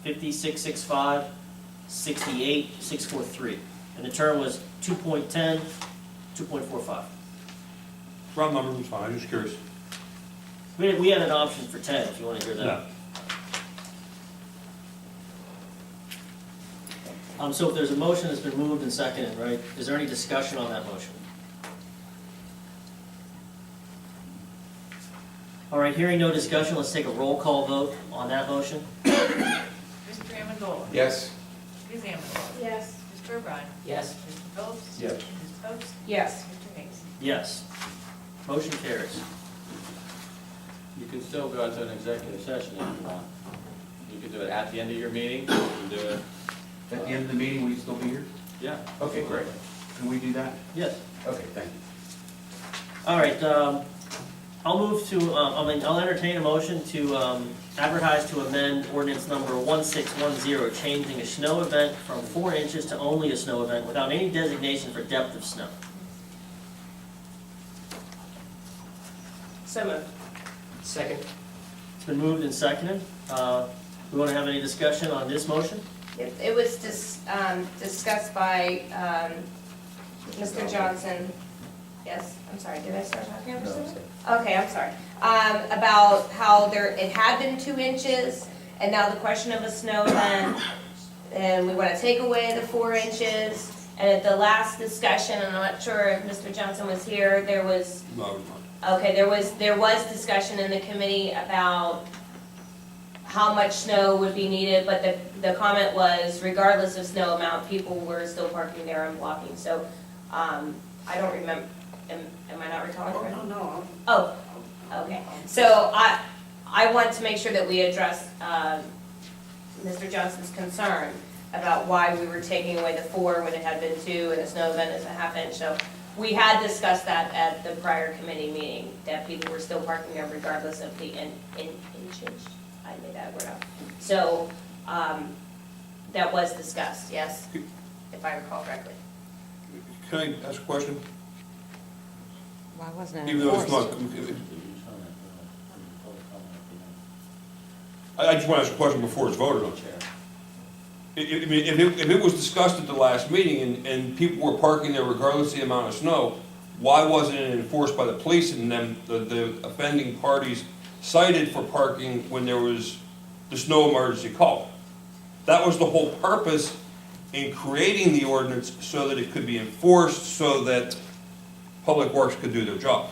5665, 68, 643. And the term was 2.10, 2.45. Round number was fine, I'm just curious. We had an option for 10, if you want to hear that. So if there's a motion that's been moved and seconded, right, is there any discussion on that motion? All right, hearing no discussion, let's take a roll call vote on that motion. Mr. Amendola? Yes. Ms. Amendola? Yes. Mr. O'Brien? Yes. Mr. Phillips? Yes. Ms. Post? Yes. Mr. Hicks? Yes. Motion carries. You can still go to an executive session if you want. You can do it at the end of your meeting, you can do it, At the end of the meeting, will you still be here? yeah. Okay, great. Can we do that? Yes. Okay, thank you. All right, I'll move to, I'll entertain a motion to advertise to amend ordinance number 1610, changing a snow event from 4 inches to only a snow event without any designation for depth of snow. So moved. Second. It's been moved and seconded. We want to have any discussion on this motion? It was discussed by Mr. Johnson. Yes, I'm sorry, did I start talking over someone? Okay, I'm sorry. About how it had been 2 inches, and now the question of a snow event, and we want to take away the 4 inches. And at the last discussion, I'm not sure if Mr. Johnson was here, there was, No, I was not. okay, there was discussion in the committee about how much snow would be needed, but the comment was regardless of snow amount, people were still parking there and blocking. So, I don't remember, am I not recalling correctly? No. Oh, okay. So I want to make sure that we address Mr. Johnson's concern about why we were taking away the 4 when it had been 2 and a snow event is a ½ inch. So we had discussed that at the prior committee meeting, that people were still parking there regardless of the inches. I made that word up. So that was discussed, yes, if I recall correctly. Can I ask a question? Why wasn't Even though it's not, I just want to ask a question before it's voted on. I mean, if it was discussed at the last meeting and people were parking there regardless of the amount of snow, why wasn't it enforced by the police and then the offending parties cited for parking when there was the snow emergency call? That was the whole purpose in creating the ordinance, so that it could be enforced, so that Public Works could do their job.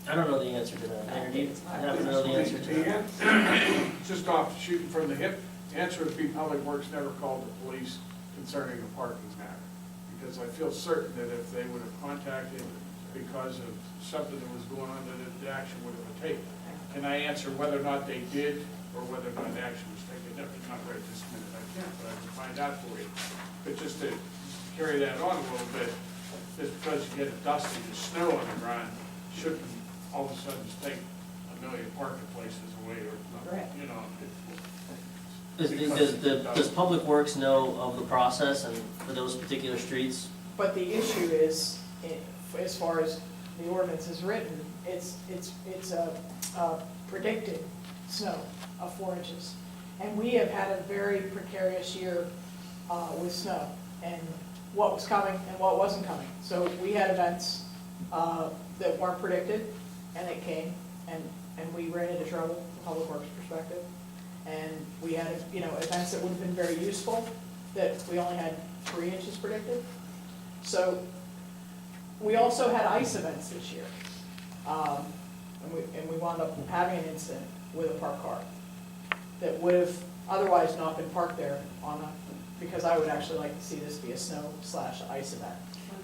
I don't know the answer to that. Mayor, do you happen to know the answer to that? Just off shooting from the hip, the answer would be Public Works never called the police concerning a parking matter. Because I feel certain that if they would have contacted because of something that was going on, that the action would have been taken. Can I answer whether or not they did, or whether or not action was taken? No, not right this minute, I can't, but I can find out for you. But just to carry that on a little bit, just because you get a dusting of snow on the ground, shouldn't all of a sudden just take 1 million parking places away, or, Correct. you know. Does Public Works know of the process and for those particular streets? But the issue is, as far as the ordinance is written, it's a predicted snow of 4 inches. And we have had a very precarious year with snow, and what was coming and what wasn't coming. So we had events that weren't predicted, and it came, and we ran into trouble from Public Works perspective. And we had, events that would have been very useful, that we only had 3 inches predicted. So we also had ice events this year. And we wound up having an incident with a parked car that would have otherwise not been parked there because I would actually like to see this be a snow/ice event.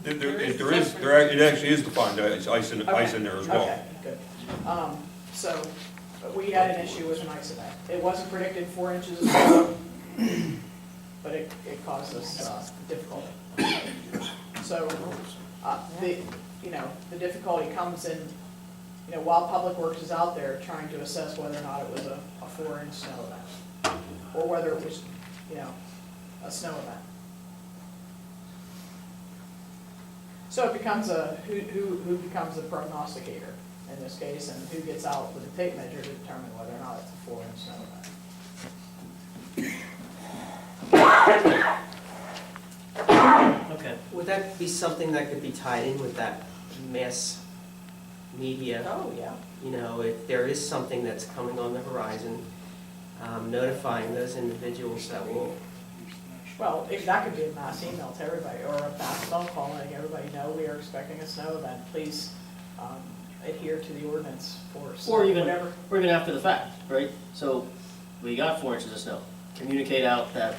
It actually is defined, it's ice in there as well. Okay, good. So, but we had an issue with an ice event. It wasn't predicted 4 inches of snow, but it caused us difficulty. So, the difficulty comes in, while Public Works is out there trying to assess whether or not it was a 4-inch snow event, or whether it was, a snow event. So it becomes who becomes the prognosticator in this case, and who gets out with a tape measure to determine whether or not it's Would that be something that could be tied in with that mass media? Oh, yeah. You know, if there is something that's coming on the horizon, notifying those individuals that will, Well, that could be a mass email to everybody, or a mass phone call letting everybody know we are expecting a snow event. Please adhere to the ordinance for snow, Or even, whatever. or even after the fact, right? So, we got 4 inches of snow. Communicate out that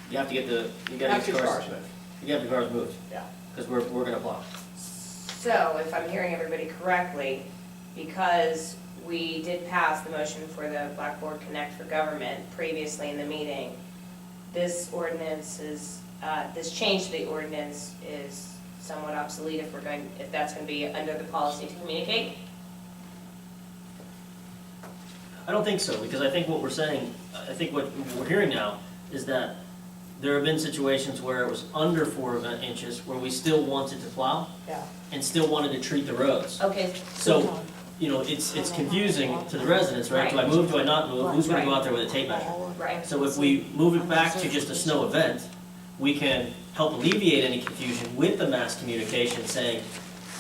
you have to get After these the cars, cars move. you have the cars moved, Yeah. because we're gonna plow. So if I'm hearing everybody correctly, because we did pass the motion for the Blackboard Connect for Government previously in the meeting, this ordinance is, this change to the ordinance is somewhat obsolete if that's gonna be under the policy to communicate? I don't think so, because I think what we're saying, I think what we're hearing now is that there have been situations where it was under 4 inches, where we still wanted to plow Yeah. and still wanted to treat the roads. Okay, So, you know, it's confusing to the residents, right? Do I move, do I not move? Who's gonna go out there with a tape measure? right. So if we move it back to just a snow event, we can help alleviate any confusion with the mass communication saying,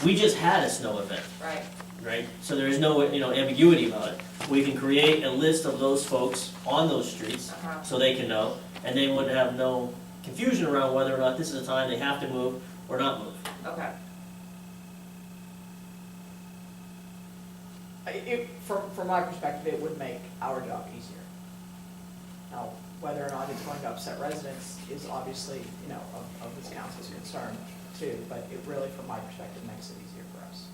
we just had a snow event, Right. right? So there is no, you know, ambiguity about it. We can create a list of those folks on those streets, Uh-huh. so they can know, and they would have no confusion around whether or not this is a time they have to move or not move. Okay. From my perspective, it would make our job easier. Now, whether or not it's going to upset residents is obviously, you know, of this council's concern too, but it really, from my perspective, makes it easier for us.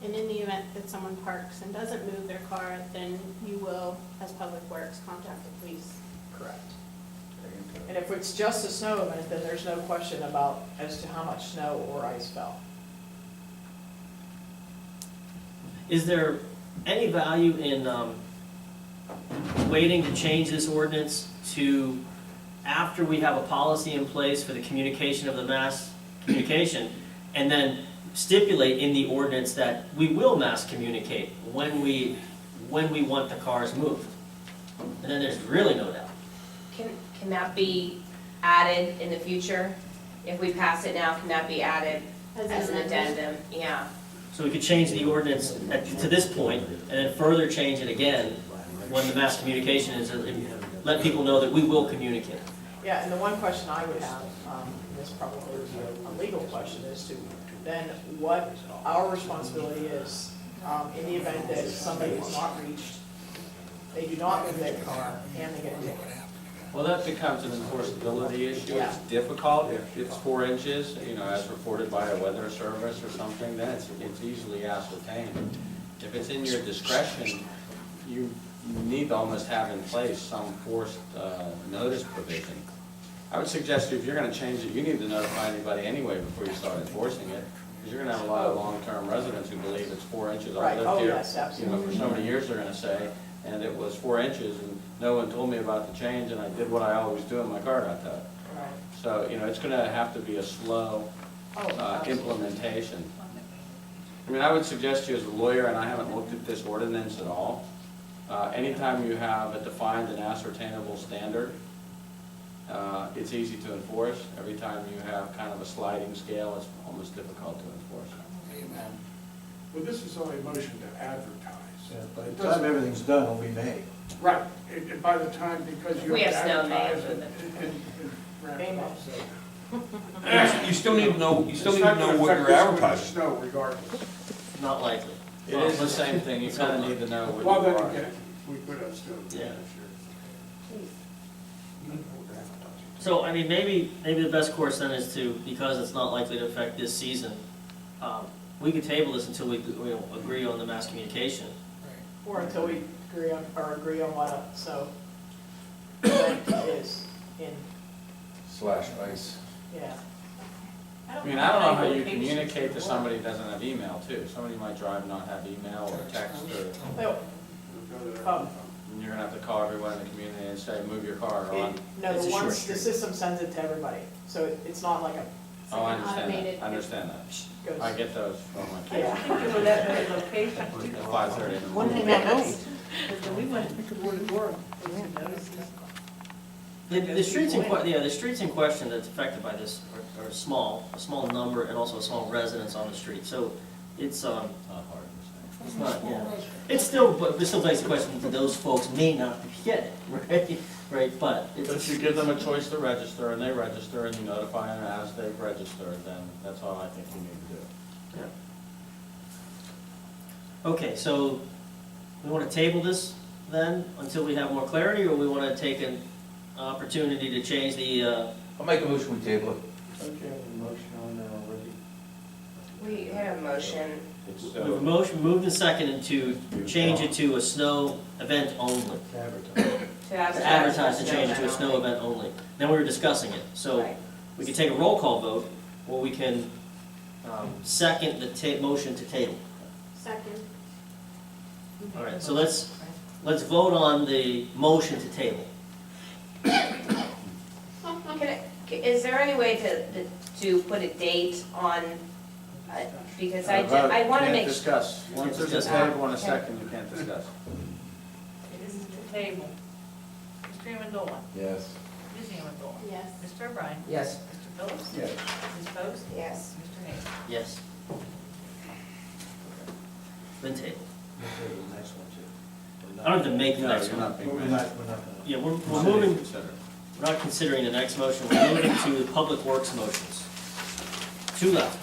And in the event that someone parks and doesn't move their car, then you will, as Public Works, contact the police. Correct. And if it's just a snow event, then there's no question about as to how much snow or ice fell. Is there any value in waiting to change this ordinance to after we have a policy in place for the communication of the mass communication, and then stipulate in the ordinance that we will mass communicate when we want the cars moved? And then there's really no doubt. Can that be added in the future? If we pass it now, can that be added as an addendum? Yeah. So we could change the ordinance to this point, and then further change it again when the mass communication is, let people know that we will communicate. Yeah, and the one question I would have, and this probably would be a legal question, is to then what our responsibility is in the event that somebody is not reached, they do not move their car, and they get a ticket. Well, that becomes an enforceability issue. Yeah. It's difficult if it's 4 inches, you know, as reported by a weather service or something, then it's easily ascertained. If it's in your discretion, you need to almost have in place some forced notice provision. I would suggest if you're gonna change it, you need to notify anybody anyway before you start enforcing it. Because you're gonna have a lot of long-term residents who believe it's 4 inches. Right, I lived oh, here, yes, you know, absolutely. for so many years, they're gonna say, and it was 4 inches, and no one told me about the change, and I did what I always do, and my car got towed. Right. So, you know, it's gonna have to be a slow Oh, absolutely. implementation. I mean, I would suggest to you as a lawyer, and I haven't looked at this ordinance at all, anytime you have a defined and ascertainable standard, it's easy to enforce. Every time you have kind of a sliding scale, it's almost difficult to enforce. Amen. Well, this is only a motion to advertise. By the time everything's done, it'll be May. Right, and by the time, because you We have to have snow in May, advertise so and wrap it up, so. You still need to know, you still It's need not to know gonna what affect you're this winter's advertising. Snow regardless. Not likely. It is the same thing, you kind of need to know what Well, you then are. again, we put up snow. Yeah. So, I mean, maybe the best course then is to, because it's not likely to affect this season, we could table this until we agree on the mass communication. Or until we agree on what a, so, event is in, /ice. yeah. I mean, I don't know how you communicate to somebody who doesn't have email too. Somebody might drive and not have email or text or, No, phone. and you're gonna have to call everyone in the community and say, move your car on. No, It's the a short ones, the street. system sends it to everybody, so it's not like a, Oh, I like an understand automated- that, I understand that. goes. I get those from my I kids don't think they were that many locations. at 5:30 in the One thing morning. I know, Because when we went door to door, there was some notices. Yeah. And The streets in the streets in question that's affected by this are small, a small number and also a small residence on the street. So it's, Not hard to it's not, yeah. It's still, but it still begs the question that those folks may not get it, right? Right, but say. But if you give them a choice to register, and they register, and you notify them as they've registered, then that's all I think you need to do. Okay, so we want to table this then until we have more clarity, or we want to take an opportunity to change the, I'll make a motion, we table it. Don't you have a motion on that already? We had a motion. It's, we have a motion moved and seconded to change it to a snow event only. To Advertise to change it to a snow event only. Then we were discussing it, so Right. we can take a roll call vote, or we can second the motion to table. Second. All right, so let's vote on the motion to table. Is there any way to put a date on, because I want to make. Can't discuss. Once there's a table and a second, you can't discuss. This is the table. Mr. Amendola. Yes. Ms. Amendola. Yes. Mr. O'Brien. Yes. Mr. Phillips. Yes. Ms. Post. Yes. Mr. Hayes. Yes. Then table. Next one too. I don't have to make the No, next you're one. not being We're mentioned. not, we're not gonna. Yeah, we're Not moving, being considered. we're not considering the next motion, we're moving to the public works motions. Two left.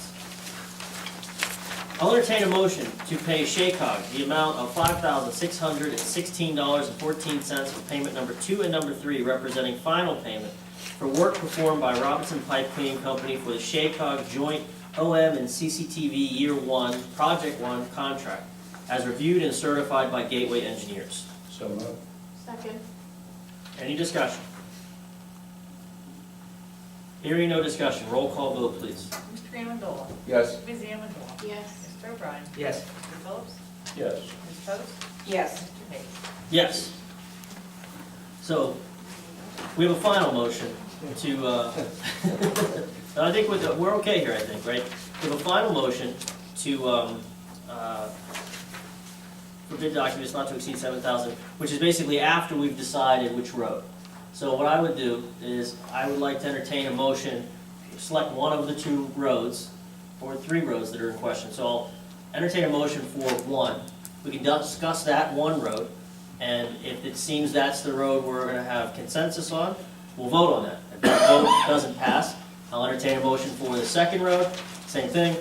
I'll entertain a motion to pay Shaycog the amount of $5,616.14 for payment number 2 and number 3, representing final payment for work performed by Robinson Pipe Cleaning Company for the Shaycog Joint OM and CCTV Year 1, Project 1 contract, as reviewed and certified by Gateway Engineers. So moved. Second. Any discussion? Hearing no discussion, roll call vote, please. Mr. Amendola. Yes. Ms. Amendola. Yes. Mr. O'Brien. Yes. Mr. Phillips. Yes. Ms. Post. Yes. Mr. Hayes. Yes. So, we have a final motion to, I think we're okay here, I think, right? We have a final motion to, for bid documents not to exceed 7,000, which is basically after we've decided which road. So what I would do is, I would like to entertain a motion, select one of the 2 roads, or 3 roads that are in question. So I'll entertain a motion for one. We can discuss that one road, and if it seems that's the road we're gonna have consensus on, we'll vote on that. If that vote doesn't pass, I'll entertain a motion for the second road, same thing,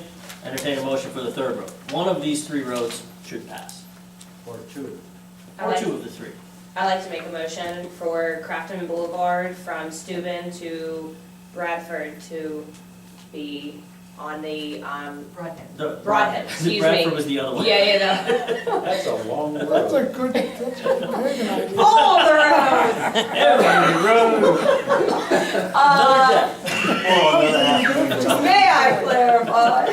entertain a motion for the third road. One of these 3 roads should pass, Or two. or 2 of the 3. I'd like to make a motion for Crafton Boulevard from Steuben to Bradford to be on the, Broadhead. The- Broadhead, excuse me. Bradford was the other one. yeah, That's a long road. That's a good idea. all the roads. Every road, another day. May I clarify?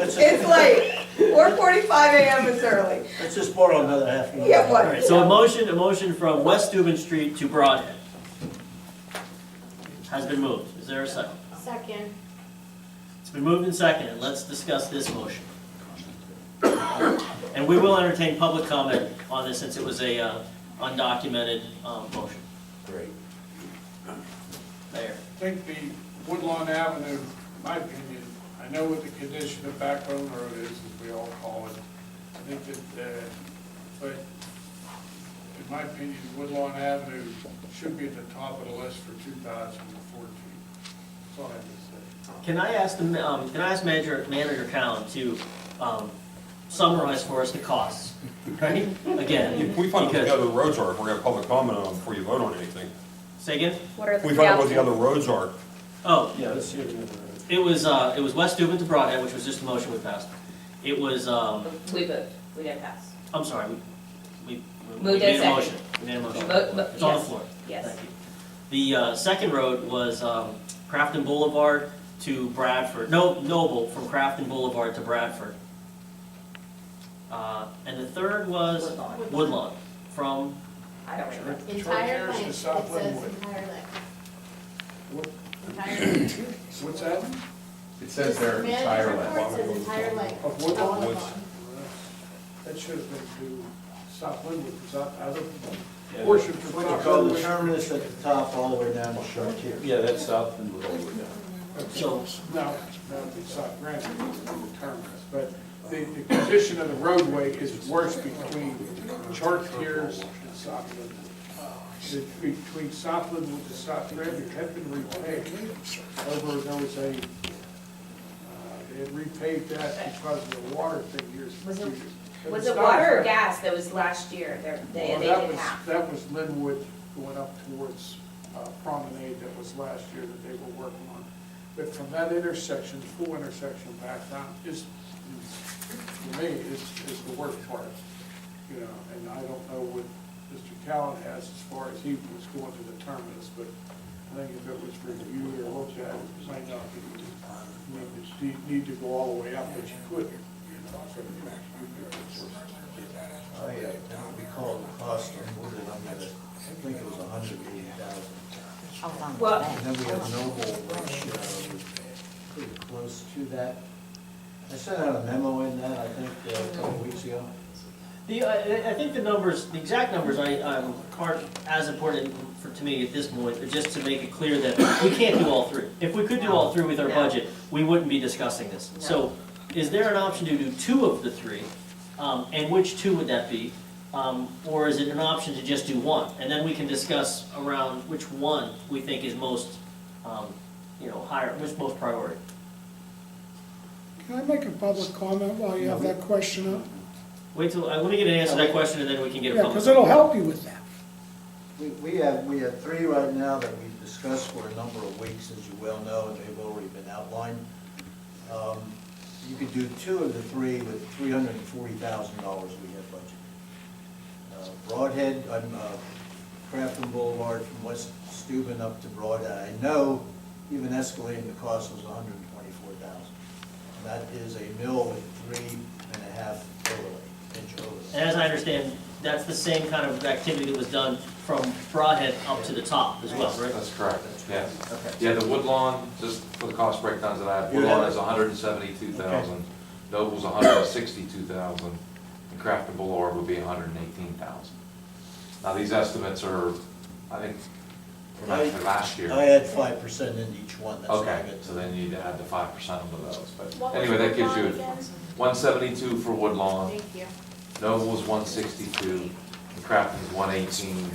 It's late, 4:45 a.m. is early. Let's just borrow another half. an hour. Yeah, what? All right, so a motion from West Steuben Street to Broadhead has been moved. Is there a second? Second. It's been moved and seconded. Let's discuss this motion. And we will entertain public comment on this since it was a undocumented motion. Great. Mayor. I think the Woodlawn Avenue, in my opinion, I know what the condition of Backbone Road is, as we all call it. I think that, but in my opinion, Woodlawn Avenue should be at the top of the list for 2014. That's all I have to say. Can I ask Manager Cowan to summarize for us the costs, right? Again, If we find out what the because, other roads are, if we're gonna have public comment on them before you vote on anything. say again? What are If the we three find out what the options? other roads are, Oh, Yeah, let's see. it was West Steuben to Broadhead, which was just the motion we passed. It was, We moved, we didn't pass. I'm sorry, we Moved made and a motion. We made a motion. It's on the Yes. floor. Yes. Thank you. The second road was Crafton Boulevard to Bradford, Noble from Crafton Boulevard to Bradford. And the third was Woodlawn. Woodlawn from, I don't remember. Entire George Harris length, to it South says Linwood. entire length. What? Entire length. What's that? It says there entire Manager's report length. says entire length. Of Woodlawn? Woodlawn. That should have been to South Linwood, because I don't, Yeah, portion from What you South call the Linwood. terminus at the top all the way down to Chartier. Yeah, that's south and all the way down. So, No, it's South Granite, it's the terminus, but the condition of the roadway is worse between Chartiers and South Linwood. Between South Linwood and South Granite, it had been repaved there was a, they had repaved that because of the water thing years. Was it- But Was it's it not- water or gas that was last year? They Well, did half. that was Linwood going up towards Promenade, that was last year that they were working on. But from that intersection, the full intersection back down is, for me, is the worst part. You know, and I don't know what Mr. Callen has as far as he was going to the terminus, but I think if it was reviewed or looked at, it might not need to go all the way up, but you could. I don't recall the cost of moving, I think it was 180,000. Well, And then we have Noble, which was pretty close to that. I sent out a memo in that, I think, a couple of weeks ago. I think the numbers, the exact numbers aren't as important to me at this point, but just to make it clear that we can't do all three. If we could do all three with our No. budget, we wouldn't be discussing this. No. So is there an option to do two of the three? And which two would that be? Or is it an option to just do one? And then we can discuss around which one we think is most, higher, which most priority. Can I make a public comment while you have that question up? Wait till, I want to get an answer to that question and then we can get a Yeah, public. because it'll help you with that. We have three right now that we've discussed for a number of weeks, as you well know, and they've already been outlined. You could do two of the three with $340,000 we have budgeted. Broadhead, Crafton Boulevard from West Steuben up to Broadhead, I know even escalating the cost was $124,000. And that is a mill with 3.5 inch overlay. And as I understand, that's the same kind of activity that was done from Broadhead up to the top as well, right? That's correct, yeah. Okay. Yeah, the Woodlawn, just for the cost breakdowns that I have, You Woodlawn have is it? 172,000, Okay. Noble's 162,000, and Crafton Boulevard would be 118,000. Now, these estimates are, I think, from after last year. I had 5% in each one, that's all I Okay, get. so then you need to add the 5% onto those, What but was anyway, that the gives line you again? 172 for Woodlawn, Thank you. Noble's 162, and Crafton's 118,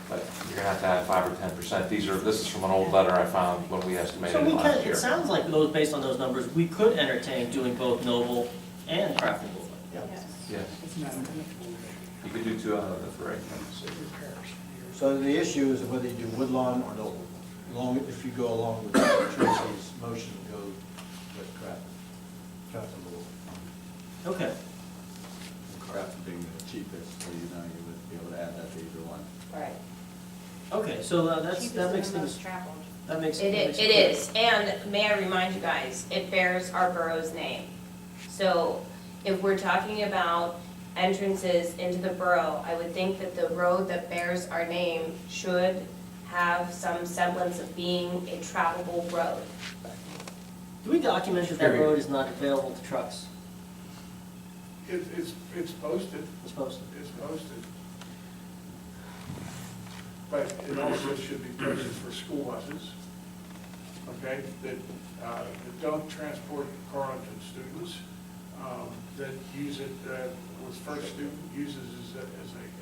but you're gonna have to add 5 or 10%. This is from an old letter I found when we estimated So we it can, last it year. sounds like those, based on those numbers, we could entertain doing both Noble and Crafton Boulevard. Yeah, you could do two out of the three. So the issue is whether you do Woodlawn or Noble. If you go along with Tracy's motion, go with Crafton Boulevard. Okay. Crafton being the cheapest, so you would be able to add that to either one. Right. Okay, so that makes Cheapest and things, most traveled. that makes. It that makes is, clear. and may I remind you guys, it bears our borough's name. So if we're talking about entrances into the borough, I would think that the road that bears our name should have some semblance of being a travelable road. Do we document that that road is not available to trucks? It's posted. It's posted. It's posted. But it also should be posted for school buses, okay, that don't transport Carleton students, that use it, was first student uses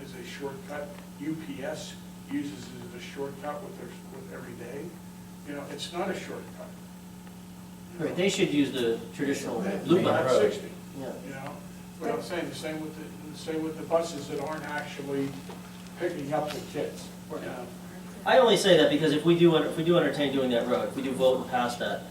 as a shortcut. UPS uses it as a shortcut with every day. You know, it's not a shortcut. Right, they should use the traditional loop Main line. Route 60, Yeah. you know, but I'm saying the same with the buses that aren't actually picking up the kids, you know. I only say that because if we do entertain doing that road, if we do vote and pass that,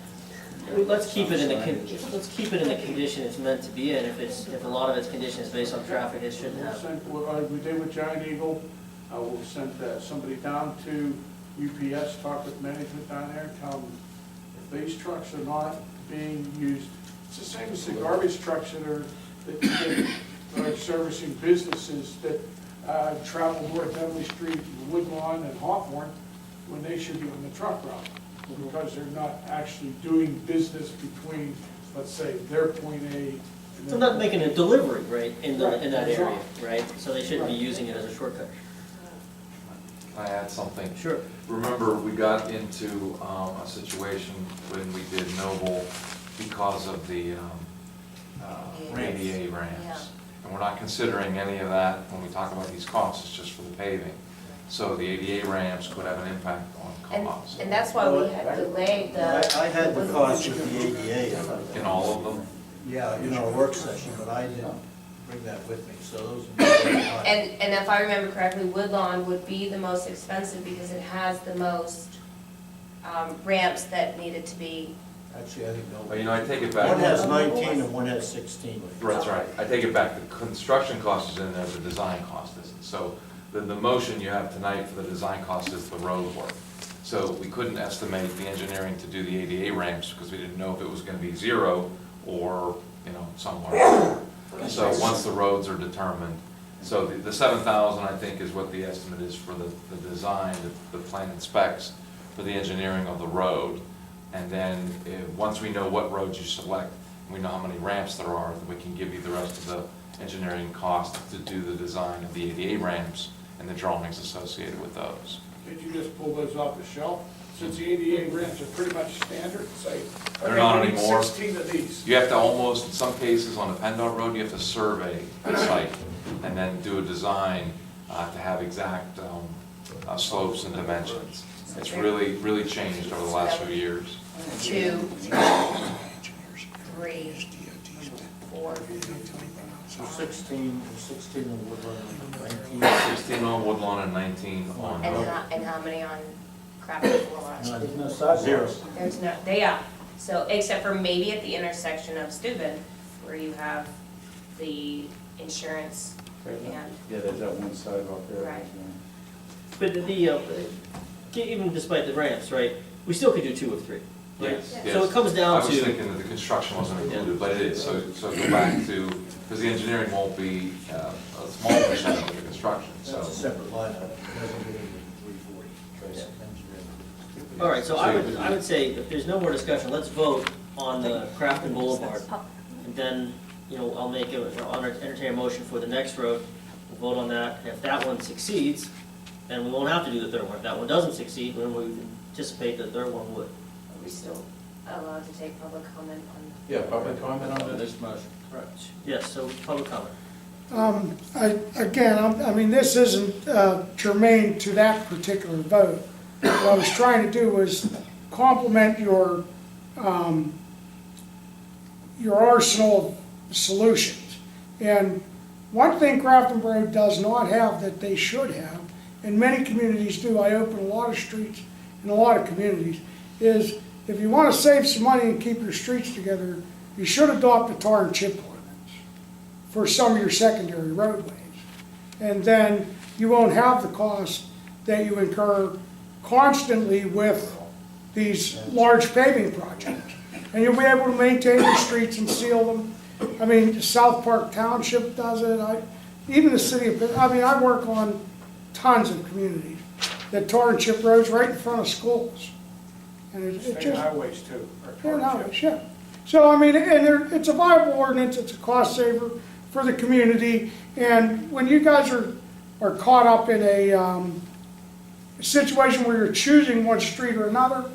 let's keep it in the condition it's meant to be in. If a lot of its condition is based on traffic, it shouldn't We'll have. send, what we did with Giant Eagle, we'll send somebody down to UPS, talk with management down there, tell them if these trucks are not being used, it's the same as the garbage trucks that are servicing businesses that travel North Dudley Street, Woodlawn, and Hawthorne, when they should be on the truck route, because they're not actually doing business between, let's say, their point A and So their not making a delivery, right, in Right, that that's area, right. right? So they shouldn't be using it as a shortcut. Can I add something? Sure. Remember, we got into a situation when we did Noble because of the ADA Yeah. ramps. And we're not considering any of that when we talk about these costs, it's just for the paving. So the ADA ramps could have an impact on costs And that's why we had delayed the. I had the cost with the ADA, in all of them. yeah, in our work session, but I didn't bring that with me, so those would be very high. And if I remember correctly, Woodlawn would be the most expensive because it has the most ramps that needed to be. Actually, I think no. But you know, I take it back. One has 19 and one has 16. That's right. I take it back, the construction cost is in there, the design cost isn't. So the motion you have tonight for the design cost is the road work. So we couldn't estimate the engineering to do the ADA ramps because we didn't know if it was gonna be zero or, you know, somewhere. So once the roads are determined, so the 7,000, I think, is what the estimate is for the design, the plan and specs for the engineering of the road. And then, once we know what roads you select, we know how many ramps there are, then we can give you the rest of the engineering cost to do the design of the ADA ramps and the drawings associated with those. Can't you just pull those off the shelf? Since the ADA ramps are pretty much standard, say. They're not okay, we need anymore. 16 of these. You have to almost, in some cases, on the PennDOT road, you have to survey the site and then do a design to have exact slopes and dimensions. It's really, really changed over the last few years. 2, 3, 4. So 16 in Woodland, 19. 16 on Woodlawn and 19 on Noble. And how many on Craft Boulevard? There's no sidewalks. There's no, so, except for maybe at the intersection of Steuben, where you have the insurance and, Yeah, there's that one sidewalk there. Right. But even despite the ramps, right, we still could do 2 of 3. Right? Yes, So it yes. comes I down was to, thinking that the construction wasn't included, but it is, so go back to, because the engineering won't be a small percentage of the construction, That's a so. separate line item, it doesn't get into the 340. Tracy, engineering. all right, so I would say, if there's no more discussion, let's vote on the Crafton Boulevard. And then, you know, I'll entertain a motion for the next road, we'll vote on that, and if that one succeeds, then we won't have to do the third one. If that one doesn't succeed, then we anticipate the third one would. are we still allowed to take public comment on? Yeah, public comment on For this? this motion, correct. Yes, so public comment. I mean, this isn't germane to that particular vote. What I was trying to do was complement your arsenal of solutions. And one thing Grafton Road does not have that they should have, and many communities do, I open a lot of streets in a lot of communities, is if you want to save some money and keep your streets together, you should adopt a tar and chip ordinance for some of your secondary roadways. And then you won't have the cost that you incur constantly with these large paving projects. And you'll be able to maintain your streets and seal them. I mean, South Park Township does it, even the city of, I work on tons of communities that tar and chip roads right in front of schools. And it State just, highways too. are yeah, no, hardship. yeah. So, I mean, it's a viable ordinance, it's a cost saver for the community. And when you guys are caught up in a situation where you're choosing one street or another,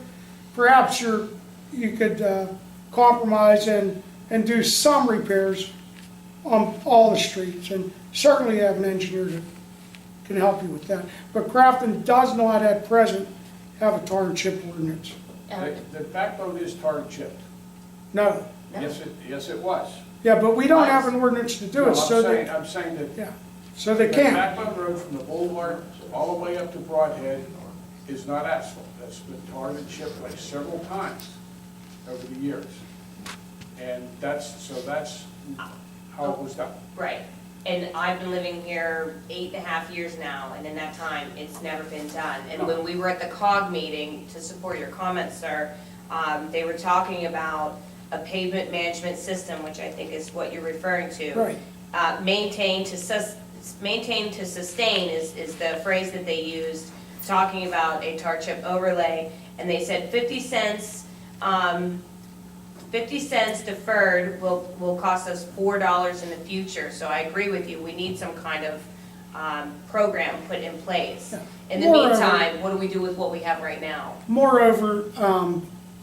perhaps you could compromise and do some repairs on all the streets. And certainly have an engineer that can help you with that. But Grafton does not at present have a tar and chip ordinance. The backbone is tar and chipped. No. Yes, it was. Yeah, but we don't have an ordinance to do No, it, so they, I'm saying that yeah, so they the can't. backbone road from the boulevard all the way up to Broadhead is not asphalt. That's been tarred and chipped like several times over the years. And that's how it was done. Right, and I've been living here 8.5 years now, and in that time, it's never been done. And when we were at the COG meeting, to support your comments, sir, they were talking about a pavement management system, which I think is what you're referring to. Right. Maintain to sustain is the phrase that they used, talking about a tar chip overlay. And they said 50 cents deferred will cost us $4 in the future. So I agree with you, we need some kind of program put in place. Yeah. In the Moreover- meantime, what do we do with what we have right now? Moreover,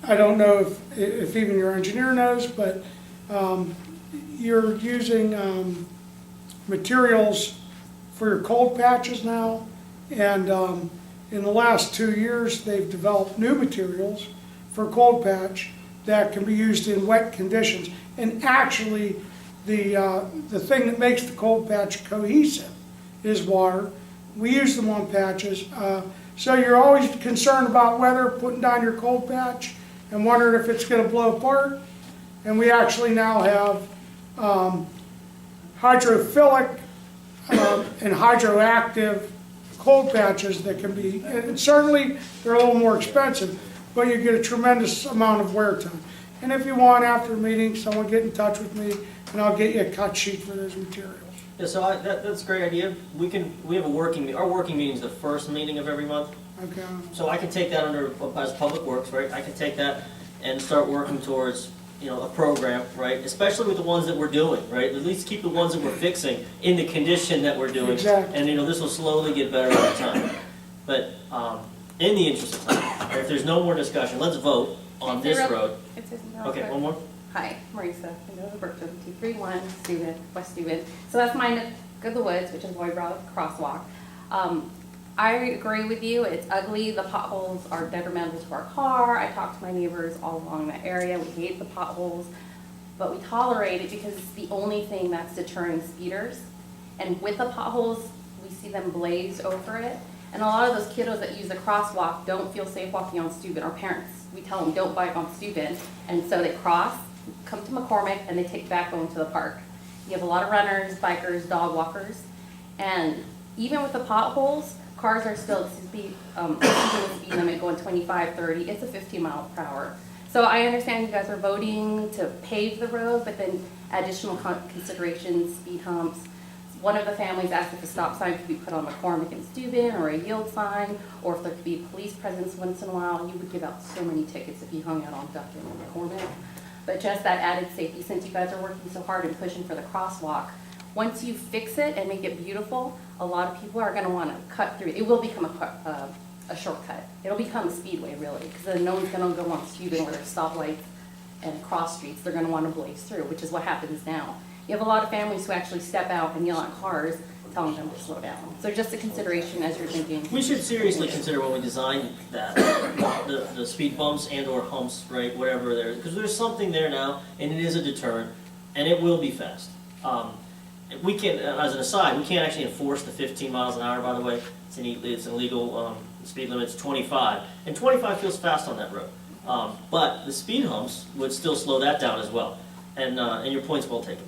I don't know if even your engineer knows, but you're using materials for your cold patches now. And in the last 2 years, they've developed new materials for cold patch that can be used in wet conditions. And actually, the thing that makes the cold patch cohesive is water. We use them on patches. So you're always concerned about weather, putting down your cold patch and wondering if it's gonna blow apart. And we actually now have hydrophilic and hydroactive cold patches that can be, and certainly they're a little more expensive, but you get a tremendous amount of wear time. And if you want, after a meeting, someone get in touch with me and I'll get you a cut sheet for those materials. Yeah, so that's a great idea. We have our working meeting's the first meeting of every month. Okay. So I can take that under, as Public Works, right? I can take that and start working towards, a program, right? Especially with the ones that we're doing, right? At least keep the ones that we're fixing in the condition that we're doing. Exactly. And, this will slowly get better over time. But, in the interest of time, if there's no more discussion, let's vote on this road. Okay, one more? Hi, Marisa, Mendoza Berkshire, 231, student, West Steuben. So that's my neck of the woods, which is why I brought up the crosswalk. I agree with you, it's ugly, the potholes are detrimental to our car. I talked to my neighbors all along that area, we hate the potholes, but we tolerate it because it's the only thing that's deterring speeders. And with the potholes, we see them blaze over it. And a lot of those kiddos that use the crosswalk don't feel safe walking on Steuben. Our parents, we tell them, don't bike on Steuben. And so they cross, come to McCormick, and they take back going to the park. You have a lot of runners, bikers, dog walkers. And even with the potholes, cars are still exceeding the speed limit going 25, 30. It's a 15 miles per hour. So I understand you guys are voting to pave the road, but then additional considerations, speed humps. One of the families asked if a stop sign could be put on McCormick and Steuben, or a yield sign, or if there could be police presence once in a while. You would give out so many tickets if you hung out on Duckett and McCormick. But just that added safety, since you guys are working so hard and pushing for the crosswalk, once you fix it and make it beautiful, a lot of people are going to want to cut through. It will become a shortcut. It'll become a speedway, really, because then no one's going to go on Steuben where there's stoplights and cross streets. They're going to want to blaze through, which is what happens now. You have a lot of families who actually step out and yell at cars, telling them to slow down. So just a consideration as you're thinking. We should seriously consider when we design that, the speed bumps and or humps, right, whatever there is, because there's something there now, and it is a deterrent, and it will be fast. We can't, as an aside, we can't actually enforce the 15 miles an hour, by the way. It's an illegal, speed limit's 25, and 25 feels fast on that road. But the speed humps would still slow that down as well, and your point's well taken.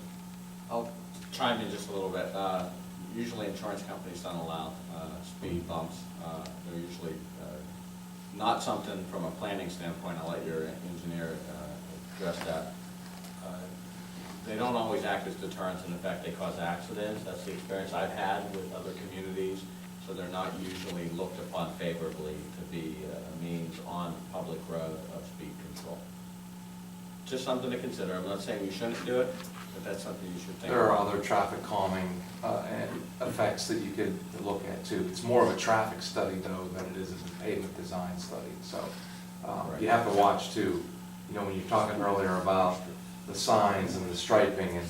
I'll chime in just a little bit. Usually insurance companies don't allow speed bumps. They're usually not something from a planning standpoint. I'll let your engineer address that. They don't always act as deterrents. In fact, they cause accidents. That's the experience I've had with other communities. So they're not usually looked upon favorably to be a means on public road of speed control. Just something to consider. I'm not saying you shouldn't do it, but that's something you should think There are about. other traffic calming and effects that you could look at too. It's more of a traffic study though than it is a pavement design study. So you have to watch too, when you're talking earlier about the signs and the striping, and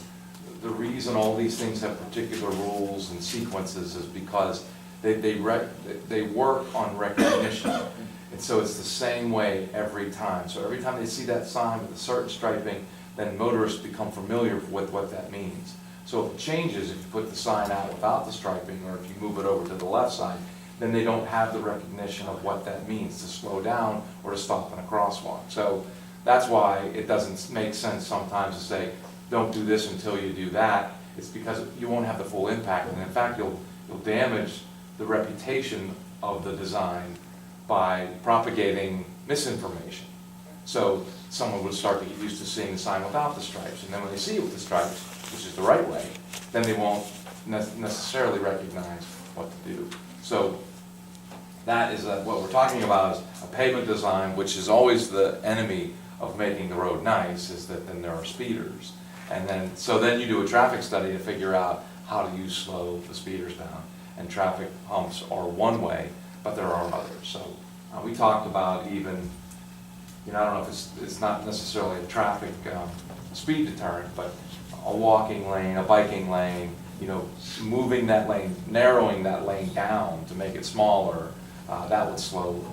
the reason all these things have particular rules and sequences is because they work on recognition. And so it's the same way every time. So every time they see that sign with a certain striping, then motorists become familiar with what that means. So if it changes, if you put the sign out without the striping, or if you move it over to the left side, then they don't have the recognition of what that means to slow down or to stop in a crosswalk. So that's why it doesn't make sense sometimes to say, don't do this until you do that. It's because you won't have the full impact, and in fact, you'll damage the reputation of the design by propagating misinformation. So someone would start to get used to seeing the sign without the stripes, and then when they see it with the stripes, which is the right way, then they won't necessarily recognize what to do. So that is what we're talking about, is a pavement design, which is always the enemy of making the road nice, is that then there are speeders. And then, so then you do a traffic study to figure out how do you slow the speeders down. and traffic humps are one way, but there are others. So we talked about even, I don't know if it's not necessarily a traffic speed deterrent, but a walking lane, a biking lane, moving that lane, narrowing that lane down to make it smaller, that would slow